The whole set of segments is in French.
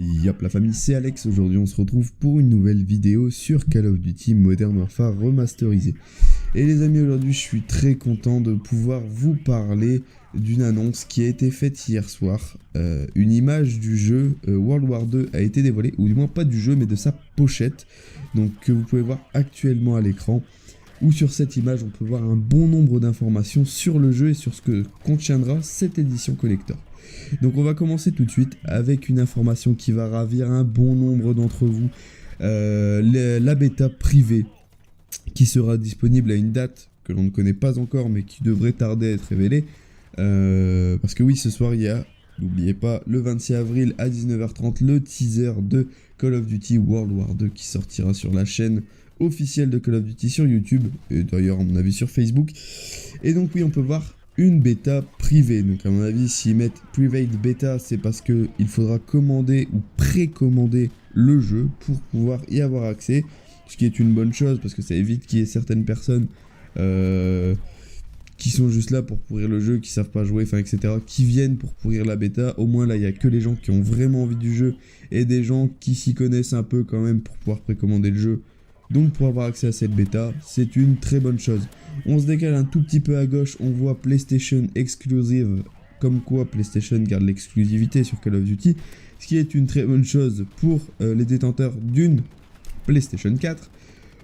Yop la famille, c'est Alex. Aujourd'hui on se retrouve pour une nouvelle vidéo sur Call of Duty Modern Warfare remasterisé. Et les amis, aujourd'hui je suis très content de pouvoir vous parler d'une annonce qui a été faite hier soir. Une image du jeu World War 2 a été dévoilée, ou du moins pas du jeu mais de sa pochette, donc que vous pouvez voir actuellement à l'écran. Où sur cette image on peut voir un bon nombre d'informations sur le jeu et sur ce que contiendra cette édition collector. Donc on va commencer tout de suite avec une information qui va ravir un bon nombre d'entre vous. La bêta privée qui sera disponible à une date que l'on ne connaît pas encore mais qui devrait tarder à être révélée. Parce que oui, ce soir il y a, n'oubliez pas, le 26 avril à 19h30 le teaser de Call of Duty World War 2 qui sortira sur la chaîne officielle de Call of Duty sur YouTube, et d'ailleurs à mon avis sur Facebook. Et donc oui, on peut voir une bêta privée. Donc à mon avis, s'ils mettent private beta, c'est parce que il faudra commander ou précommander le jeu pour pouvoir y avoir accès, ce qui est une bonne chose parce que ça évite qu'il y ait certaines personnes qui sont juste là pour pourrir le jeu, qui savent pas jouer, enfin etc., qui viennent pour pourrir la bêta. Au moins là il y a que les gens qui ont vraiment envie du jeu et des gens qui s'y connaissent un peu quand même pour pouvoir précommander le jeu. Donc pour avoir accès à cette bêta, c'est une très bonne chose. On se décale un tout petit peu à gauche, on voit PlayStation Exclusive, comme quoi PlayStation garde l'exclusivité sur Call of Duty, ce qui est une très bonne chose pour les détenteurs d'une PlayStation 4.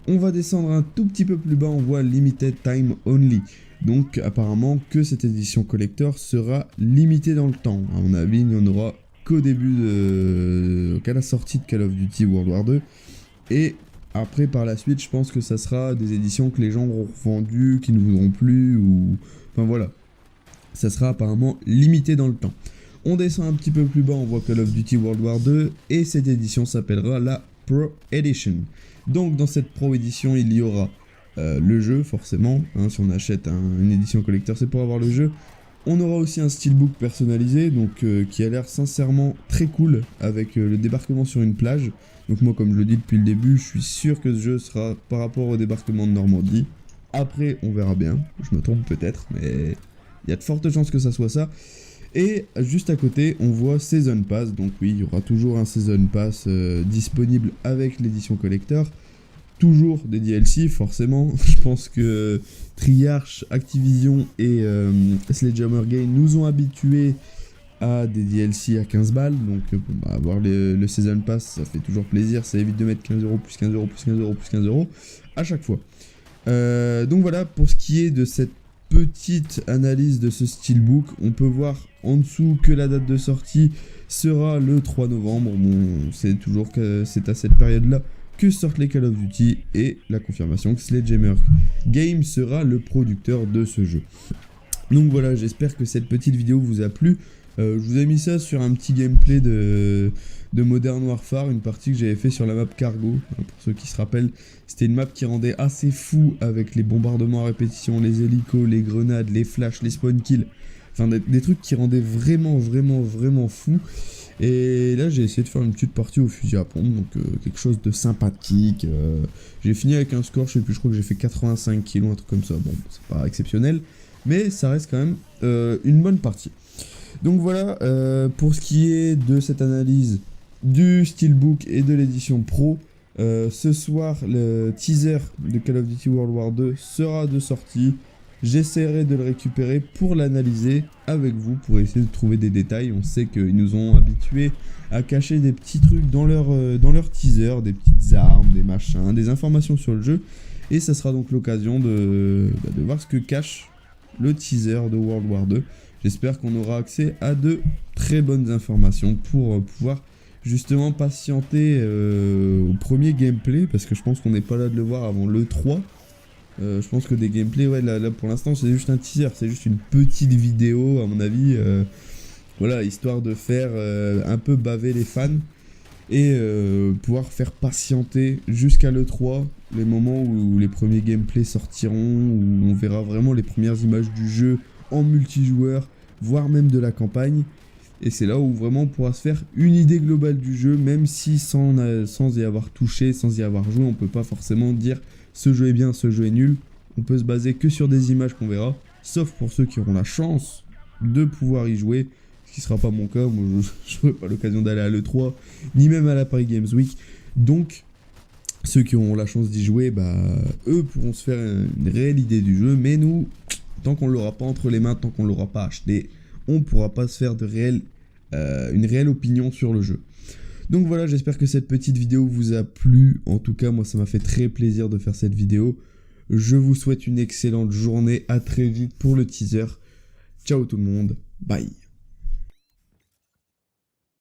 On va descendre un tout petit peu plus bas, on voit Limited Time Only. Donc apparemment que cette édition collector sera limitée dans le temps. À mon avis, il n'y en aura qu'au début qu'à la sortie de Call of Duty World War 2. Et après, par la suite, je pense que ça sera des éditions que les gens auront vendues, qui ne voudront plus, ou... Enfin voilà. Ça sera apparemment limité dans le temps. On descend un petit peu plus bas, on voit Call of Duty World War 2, et cette édition s'appellera la Pro Edition. Donc dans cette Pro Edition, il y aura le jeu, forcément. Hein, si on achète une édition collector, c'est pour avoir le jeu. On aura aussi un steelbook personnalisé, donc qui a l'air sincèrement très cool, avec le débarquement sur une plage. Donc moi, comme je le dis depuis le début, je suis sûr que ce jeu sera par rapport au débarquement de Normandie. Après, on verra bien, je me trompe peut-être, mais il y a de fortes chances que ça soit ça. Et juste à côté, on voit Season Pass, donc oui, il y aura toujours un Season Pass disponible avec l'édition collector. Toujours des DLC, forcément. Je pense que Treyarch, Activision et Sledgehammer Game nous ont habitués à des DLC à 15 balles. Donc avoir le Season Pass, ça fait toujours plaisir. Ça évite de mettre 15€, plus 15€, plus 15€, plus 15€ à chaque fois. Donc voilà, pour ce qui est de cette petite analyse de ce steelbook, on peut voir en dessous que la date de sortie sera le 3 novembre. Bon, c'est toujours que c'est à cette période-là que sortent les Call of Duty, et la confirmation que Sledgehammer Game sera le producteur de ce jeu. Donc voilà, j'espère que cette petite vidéo vous a plu. Je vous ai mis ça sur un petit gameplay de Modern Warfare, une partie que j'avais fait sur la map Cargo. Pour ceux qui se rappellent, c'était une map qui rendait assez fou avec les bombardements à répétition, les hélicos, les grenades, les flashs, les spawn kills. Enfin des trucs qui rendaient vraiment fou. Et là j'ai essayé de faire une petite partie au fusil à pompe, donc quelque chose de sympathique. J'ai fini avec un score, je sais plus, je crois que j'ai fait 85 kills, un truc comme ça. Bon, c'est pas exceptionnel, mais ça reste quand même une bonne partie. Donc voilà, pour ce qui est de cette analyse du Steelbook et de l'édition Pro, ce soir le teaser de Call of Duty World War 2 sera de sortie. J'essaierai de le récupérer pour l'analyser avec vous, pour essayer de trouver des détails. On sait qu'ils nous ont habitués à cacher des petits trucs dans leur teaser, des petites armes, des machins, des informations sur le jeu. Et ça sera donc l'occasion de voir ce que cache le teaser de World War 2. J'espère qu'on aura accès à de très bonnes informations pour pouvoir justement patienter au premier gameplay, parce que je pense qu'on n'est pas là de le voir avant le 3. Je pense que des gameplays, ouais, là pour l'instant c'est juste un teaser, c'est juste une petite vidéo à mon avis, voilà, histoire de faire un peu baver les fans et pouvoir faire patienter jusqu'à l'E3, les moments où les premiers gameplays sortiront, où on verra vraiment les premières images du jeu en multijoueur, voire même de la campagne. Et c'est là où vraiment on pourra se faire une idée globale du jeu, même si sans y avoir touché, sans y avoir joué, on peut pas forcément dire ce jeu est bien, ce jeu est nul. On peut se baser que sur des images qu'on verra, sauf pour ceux qui auront la chance de pouvoir y jouer, ce qui sera pas mon cas. Moi, je n'aurai pas l'occasion d'aller à l'E3, ni même à la Paris Games Week. Donc, ceux qui ont la chance d'y jouer, eux pourront se faire une réelle idée du jeu. Mais nous, tant qu'on ne l'aura pas entre les mains, tant qu'on ne l'aura pas acheté, on ne pourra pas se faire une réelle opinion sur le jeu. Donc voilà, j'espère que cette petite vidéo vous a plu. En tout cas, moi, ça m'a fait très plaisir de faire cette vidéo. Je vous souhaite une excellente journée. À très vite pour le teaser. Ciao tout le monde. Bye.